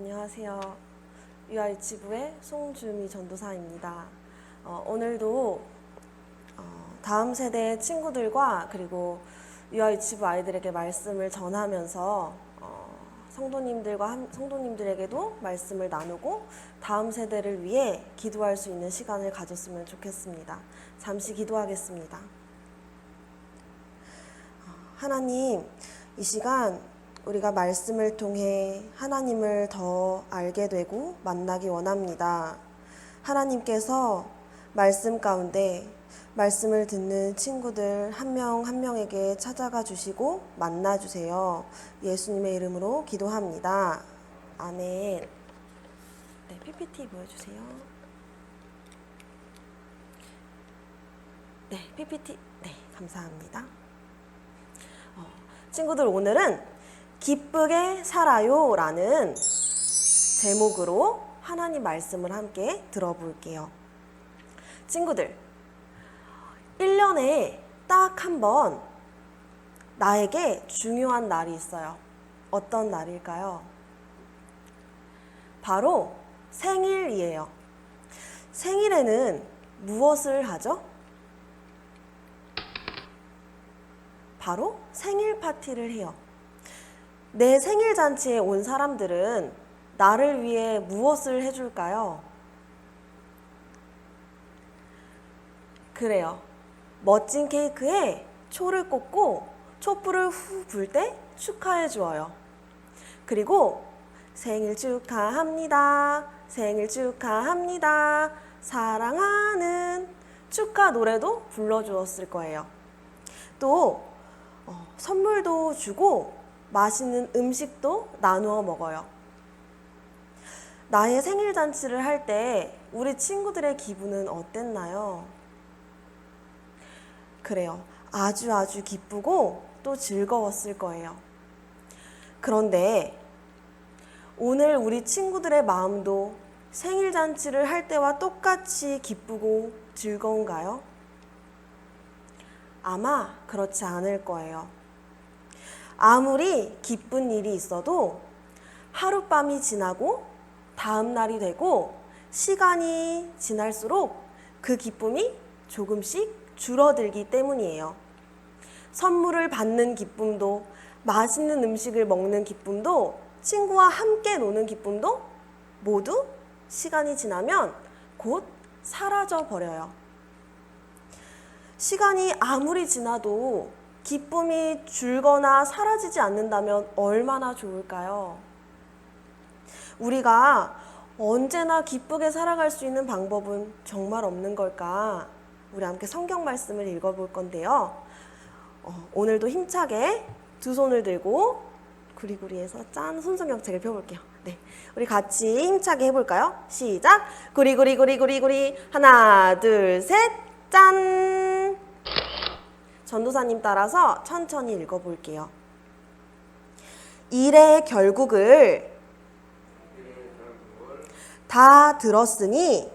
안녕하세요. 유아유치부의 송주미 전도사입니다. 오늘도 다음 세대 친구들과 그리고 유아유치부 아이들에게 말씀을 전하면서 성도님들에게도 말씀을 나누고 다음 세대를 위해 기도할 수 있는 시간을 가졌으면 좋겠습니다. 잠시 기도하겠습니다. 하나님, 이 시간 우리가 말씀을 통해 하나님을 더 알게 되고 만나기 원합니다. 하나님께서 말씀 가운데 말씀을 듣는 친구들 한 명 한 명에게 찾아가 주시고 만나 주세요. 예수님의 이름으로 기도합니다. 아멘. 네, PPT 보여주세요. 네, PPT. 네, 감사합니다. 친구들, 오늘은 기쁘게 살아요 라는 제목으로 하나님 말씀을 함께 들어볼게요. 친구들, 1년에 딱 한 번 나에게 중요한 날이 있어요. 어떤 날일까요? 바로 생일이에요. 생일에는 무엇을 하죠? 바로 생일 파티를 해요. 내 생일 잔치에 온 사람들은 나를 위해 무엇을 해줄까요? 그래요. 멋진 케이크에 초를 꽂고 촛불을 후 불 때 축하해 주어요. 그리고 생일 축하합니다. 생일 축하합니다. 사랑하는 축하 노래도 불러주었을 거예요. 또 선물도 주고 맛있는 음식도 나누어 먹어요. 나의 생일 잔치를 할 때 우리 친구들의 기분은 어땠나요? 그래요. 아주 기쁘고 또 즐거웠을 거예요. 그런데 오늘 우리 친구들의 마음도 생일 잔치를 할 때와 똑같이 기쁘고 즐거운가요? 아마 그렇지 않을 거예요. 아무리 기쁜 일이 있어도 하룻밤이 지나고 다음 날이 되고 시간이 지날수록 그 기쁨이 조금씩 줄어들기 때문이에요. 선물을 받는 기쁨도, 맛있는 음식을 먹는 기쁨도, 친구와 함께 노는 기쁨도 모두 시간이 지나면 곧 사라져 버려요. 시간이 아무리 지나도 기쁨이 줄거나 사라지지 않는다면 얼마나 좋을까요? 우리가 언제나 기쁘게 살아갈 수 있는 방법은 정말 없는 걸까? 우리 함께 성경 말씀을 읽어볼 건데요. 오늘도 힘차게 두 손을 들고 구리구리해서 짠 손성경책을 펴볼게요. 네, 우리 같이 힘차게 해볼까요? 시작! 구리구리구리구리구리 하나 둘 셋 짠! 전도사님 따라서 천천히 읽어볼게요. 일의 결국을 다 들었으니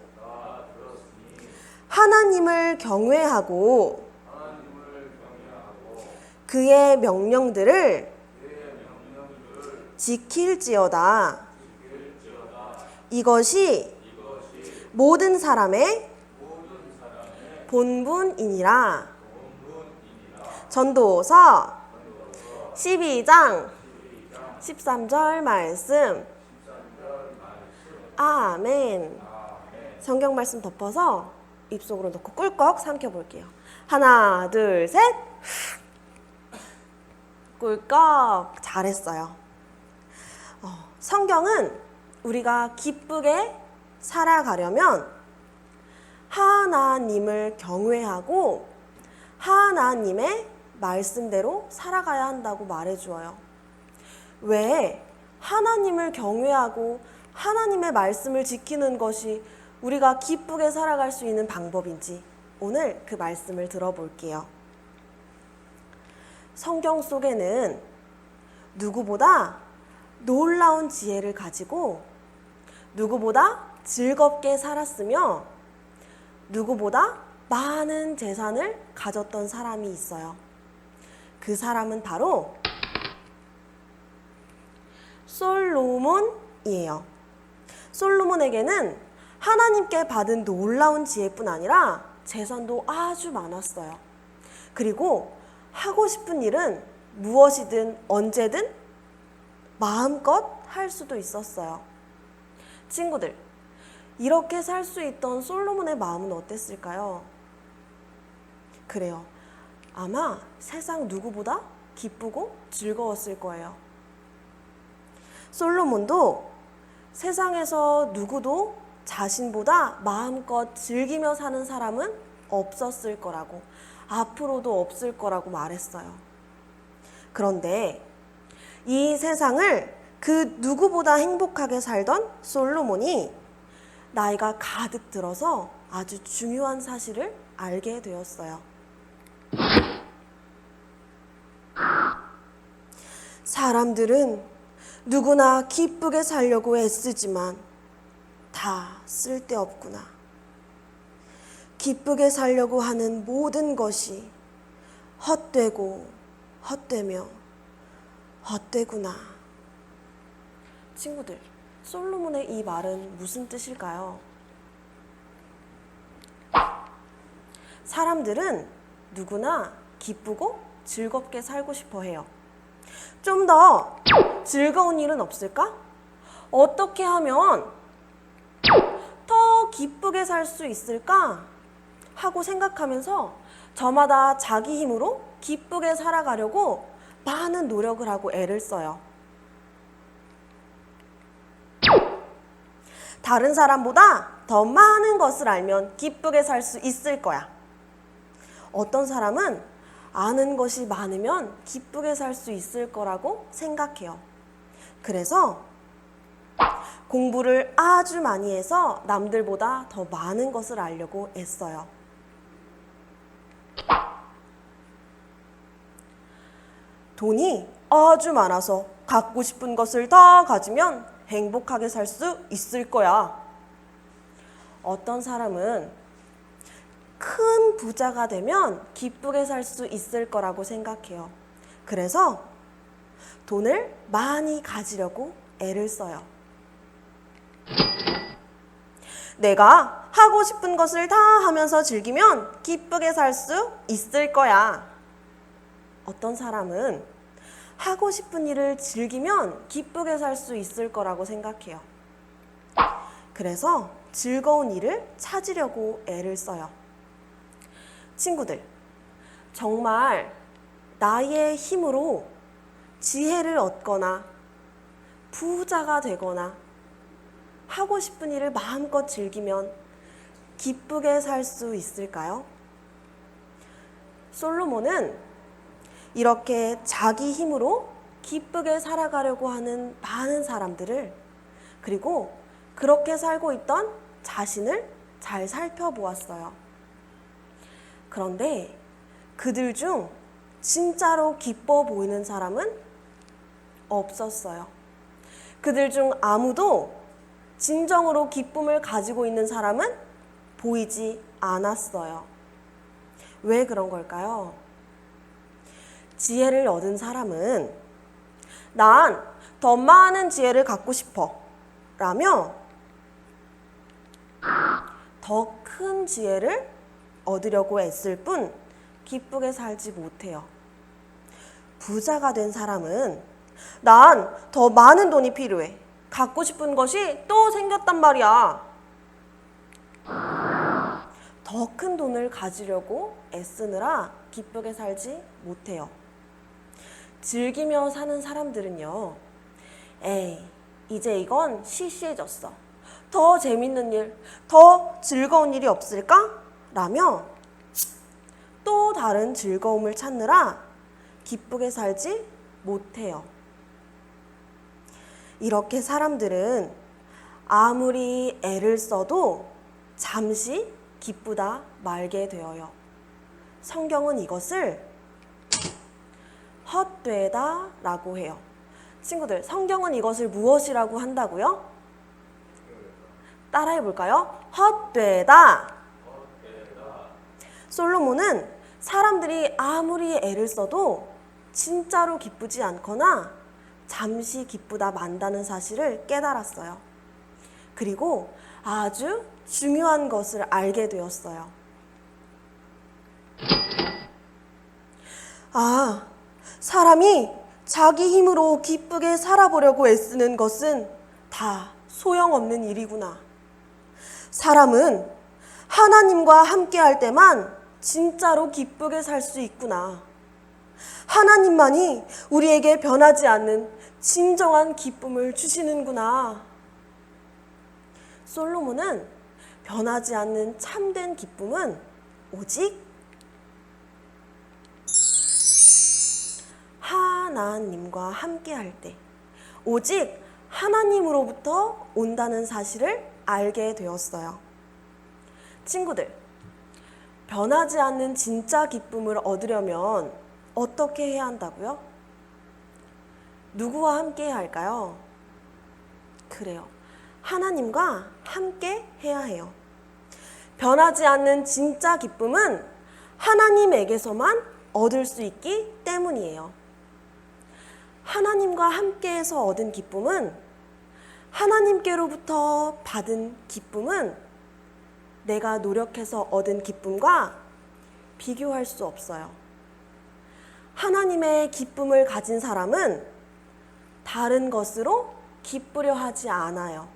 하나님을 경외하고 그의 명령들을 지킬지어다. 이것이 모든 사람의 본분이니라. 전도서 12장 13절 말씀. 아멘. 성경 말씀 덮어서 입속으로 넣고 꿀꺽 삼켜볼게요. 하나 둘 셋. 꿀꺽. 잘했어요. 성경은 우리가 기쁘게 살아가려면 하나님을 경외하고 하나님의 말씀대로 살아가야 한다고 말해주어요. 왜 하나님을 경외하고 하나님의 말씀을 지키는 것이 우리가 기쁘게 살아갈 수 있는 방법인지 오늘 그 말씀을 들어볼게요. 성경 속에는 누구보다 놀라운 지혜를 가지고 누구보다 즐겁게 살았으며 누구보다 많은 재산을 가졌던 사람이 있어요. 그 사람은 바로 솔로몬 이에요. 솔로몬에게는 하나님께 받은 놀라운 지혜뿐 아니라 재산도 아주 많았어요. 그리고 하고 싶은 일은 무엇이든 언제든 마음껏 할 수도 있었어요. 친구들, 이렇게 살 수 있던 솔로몬의 마음은 어땠을까요? 그래요. 아마 세상 누구보다 기쁘고 즐거웠을 거예요. 솔로몬도 세상에서 누구도 자신보다 마음껏 즐기며 사는 사람은 없었을 거라고, 앞으로도 없을 거라고 말했어요. 그런데 이 세상을 그 누구보다 행복하게 살던 솔로몬이 나이가 가득 들어서 아주 중요한 사실을 알게 되었어요. 사람들은 누구나 기쁘게 살려고 애쓰지만 다 쓸데없구나. 기쁘게 살려고 하는 모든 것이 헛되고 헛되며 헛되구나. 친구들, 솔로몬의 이 말은 무슨 뜻일까요? 사람들은 누구나 기쁘고 즐겁게 살고 싶어 해요. 좀 더 즐거운 일은 없을까? 어떻게 하면 더 기쁘게 살 수 있을까? 하고 생각하면서 저마다 자기 힘으로 기쁘게 살아가려고 많은 노력을 하고 애를 써요. 다른 사람보다 더 많은 것을 알면 기쁘게 살 수 있을 거야. 어떤 사람은 아는 것이 많으면 기쁘게 살 수 있을 거라고 생각해요. 그래서 공부를 아주 많이 해서 남들보다 더 많은 것을 알려고 애써요. 돈이 아주 많아서 갖고 싶은 것을 다 가지면 행복하게 살 수 있을 거야. 어떤 사람은 큰 부자가 되면 기쁘게 살 수 있을 거라고 생각해요. 그래서 돈을 많이 가지려고 애를 써요. 내가 하고 싶은 것을 다 하면서 즐기면 기쁘게 살 수 있을 거야. 어떤 사람은 하고 싶은 일을 즐기면 기쁘게 살 수 있을 거라고 생각해요. 그래서 즐거운 일을 찾으려고 애를 써요. 친구들, 정말 나의 힘으로 지혜를 얻거나 부자가 되거나 하고 싶은 일을 마음껏 즐기면 기쁘게 살 수 있을까요? 솔로몬은 이렇게 자기 힘으로 기쁘게 살아가려고 하는 많은 사람들을, 그리고 그렇게 살고 있던 자신을 잘 살펴보았어요. 그런데 그들 중 진짜로 기뻐 보이는 사람은 없었어요. 그들 중 아무도 진정으로 기쁨을 가지고 있는 사람은 보이지 않았어요. 왜 그런 걸까요? 지혜를 얻은 사람은 난 더 많은 지혜를 갖고 싶어 라며 더 큰 지혜를 얻으려고 애쓸 뿐 기쁘게 살지 못해요. 부자가 된 사람은 난 더 많은 돈이 필요해. 갖고 싶은 것이 또 생겼단 말이야. 더 큰 돈을 가지려고 애쓰느라 기쁘게 살지 못해요. 즐기며 사는 사람들은요, 에이, 이제 이건 시시해졌어. 더 재밌는 일, 더 즐거운 일이 없을까? 라며 또 다른 즐거움을 찾느라 기쁘게 살지 못해요. 이렇게 사람들은 아무리 애를 써도 잠시 기쁘다 말게 되어요. 성경은 이것을 헛되다 라고 해요. 친구들, 성경은 이것을 무엇이라고 한다고요? 따라해 볼까요? 헛되다. 솔로몬은 사람들이 아무리 애를 써도 진짜로 기쁘지 않거나 잠시 기쁘다 만다는 사실을 깨달았어요. 그리고 아주 중요한 것을 알게 되었어요. 아, 사람이 자기 힘으로 기쁘게 살아보려고 애쓰는 것은 다 소용없는 일이구나. 사람은 하나님과 함께 할 때만 진짜로 기쁘게 살 수 있구나. 하나님만이 우리에게 변하지 않는 진정한 기쁨을 주시는구나. 솔로몬은 변하지 않는 참된 기쁨은 오직 하나님과 함께 할 때, 오직 하나님으로부터 온다는 사실을 알게 되었어요. 친구들, 변하지 않는 진짜 기쁨을 얻으려면 어떻게 해야 한다고요? 누구와 함께 해야 할까요? 그래요. 하나님과 함께 해야 해요. 변하지 않는 진짜 기쁨은 하나님에게서만 얻을 수 있기 때문이에요. 하나님과 함께해서 얻은 기쁨은, 하나님께로부터 받은 기쁨은 내가 노력해서 얻은 기쁨과 비교할 수 없어요. 하나님의 기쁨을 가진 사람은 다른 것으로 기쁘려 하지 않아요.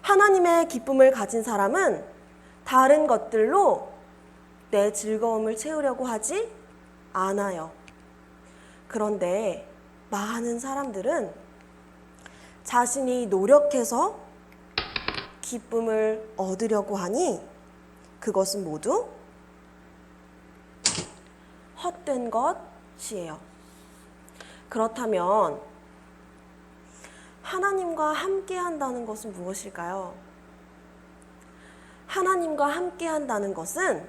하나님의 기쁨을 가진 사람은 다른 것들로 내 즐거움을 채우려고 하지 않아요. 그런데 많은 사람들은 자신이 노력해서 기쁨을 얻으려고 하니 그것은 모두 헛된 것이에요. 그렇다면 하나님과 함께 한다는 것은 무엇일까요? 하나님과 함께 한다는 것은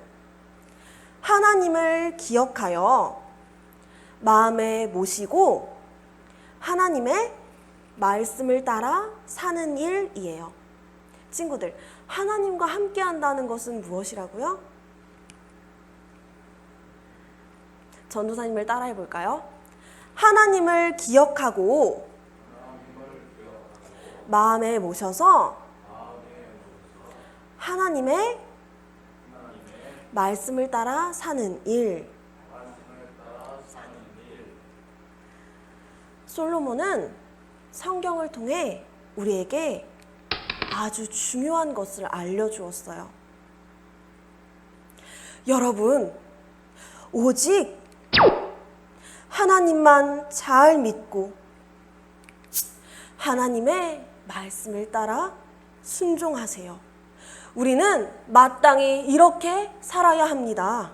하나님을 기억하여 마음에 모시고 하나님의 말씀을 따라 사는 일이에요. 친구들, 하나님과 함께 한다는 것은 무엇이라고요? 전도사님을 따라해 볼까요? 하나님을 기억하고 마음에 모셔서 하나님의 말씀을 따라 사는 일. 솔로몬은 성경을 통해 우리에게 아주 중요한 것을 알려주었어요. 여러분, 오직 하나님만 잘 믿고 하나님의 말씀을 따라 순종하세요. 우리는 마땅히 이렇게 살아야 합니다.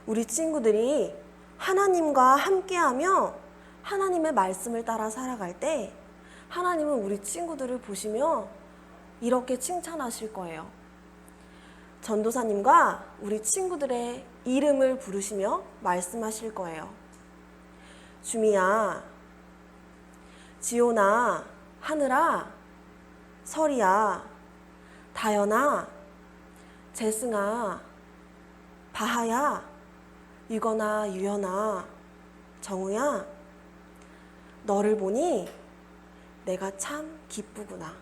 우리 친구들이 하나님과 함께하며 하나님의 말씀을 따라 살아갈 때 하나님은 우리 친구들을 보시며 이렇게 칭찬하실 거예요. 전도사님과 우리 친구들의 이름을 부르시며 말씀하실 거예요. 주미야, 지호나, 하늘아, 설이야, 다연아, 재승아, 바하야, 유건아, 유연아, 정우야, 너를 보니 내가 참 기쁘구나.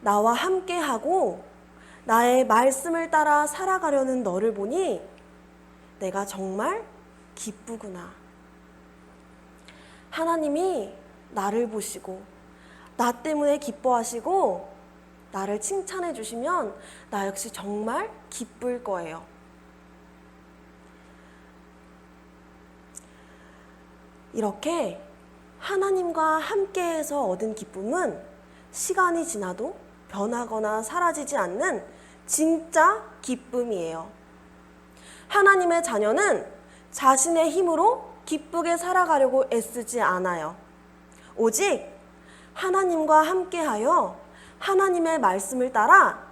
나와 함께하고 나의 말씀을 따라 살아가려는 너를 보니 내가 정말 기쁘구나. 하나님이 나를 보시고 나 때문에 기뻐하시고 나를 칭찬해 주시면 나 역시 정말 기쁠 거예요. 이렇게 하나님과 함께해서 얻은 기쁨은 시간이 지나도 변하거나 사라지지 않는 진짜 기쁨이에요. 하나님의 자녀는 자신의 힘으로 기쁘게 살아가려고 애쓰지 않아요. 오직 하나님과 함께하여 하나님의 말씀을 따라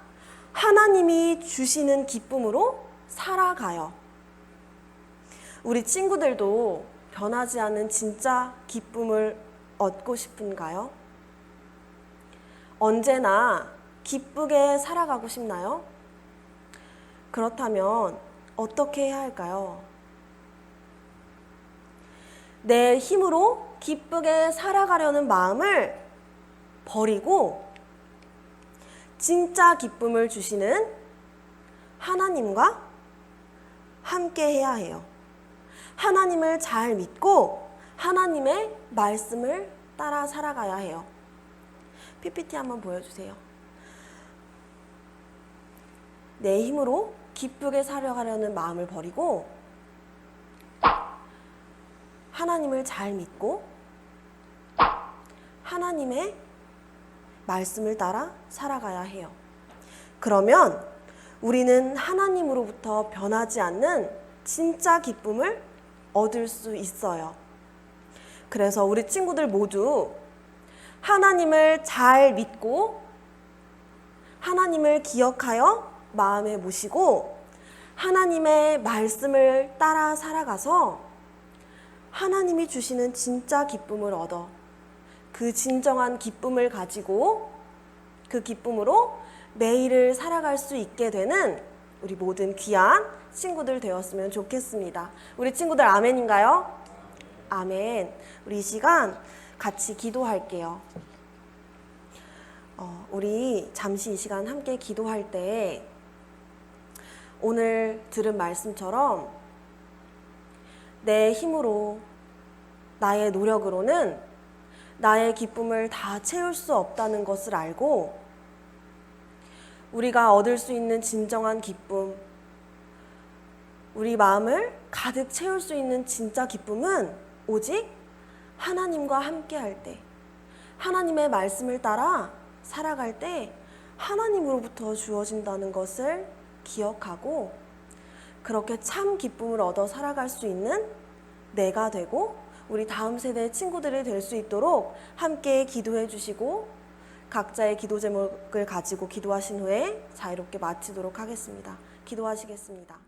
하나님이 주시는 기쁨으로 살아가요. 우리 친구들도 변하지 않는 진짜 기쁨을 얻고 싶은가요? 언제나 기쁘게 살아가고 싶나요? 그렇다면 어떻게 해야 할까요? 내 힘으로 기쁘게 살아가려는 마음을 버리고 진짜 기쁨을 주시는 하나님과 함께 해야 해요. 하나님을 잘 믿고 하나님의 말씀을 따라 살아가야 해요. PPT 한번 보여주세요. 내 힘으로 기쁘게 살아가려는 마음을 버리고 하나님을 잘 믿고 하나님의 말씀을 따라 살아가야 해요. 그러면 우리는 하나님으로부터 변하지 않는 진짜 기쁨을 얻을 수 있어요. 그래서 우리 친구들 모두 하나님을 잘 믿고 하나님을 기억하여 마음에 모시고 하나님의 말씀을 따라 살아가서 하나님이 주시는 진짜 기쁨을 얻어 그 진정한 기쁨을 가지고 그 기쁨으로 매일을 살아갈 수 있게 되는 우리 모든 귀한 친구들 되었으면 좋겠습니다. 우리 친구들 아멘인가요? 아멘. 우리 이 시간 같이 기도할게요. 우리 잠시 이 시간 함께 기도할 때 오늘 들은 말씀처럼 내 힘으로 나의 노력으로는 나의 기쁨을 다 채울 수 없다는 것을 알고 우리가 얻을 수 있는 진정한 기쁨, 우리 마음을 가득 채울 수 있는 진짜 기쁨은 오직 하나님과 함께 할 때, 하나님의 말씀을 따라 살아갈 때 하나님으로부터 주어진다는 것을 기억하고 그렇게 참 기쁨을 얻어 살아갈 수 있는 내가 되고 우리 다음 세대 친구들이 될 수 있도록 함께 기도해 주시고 각자의 기도 제목을 가지고 기도하신 후에 자유롭게 마치도록 하겠습니다. 기도하시겠습니다.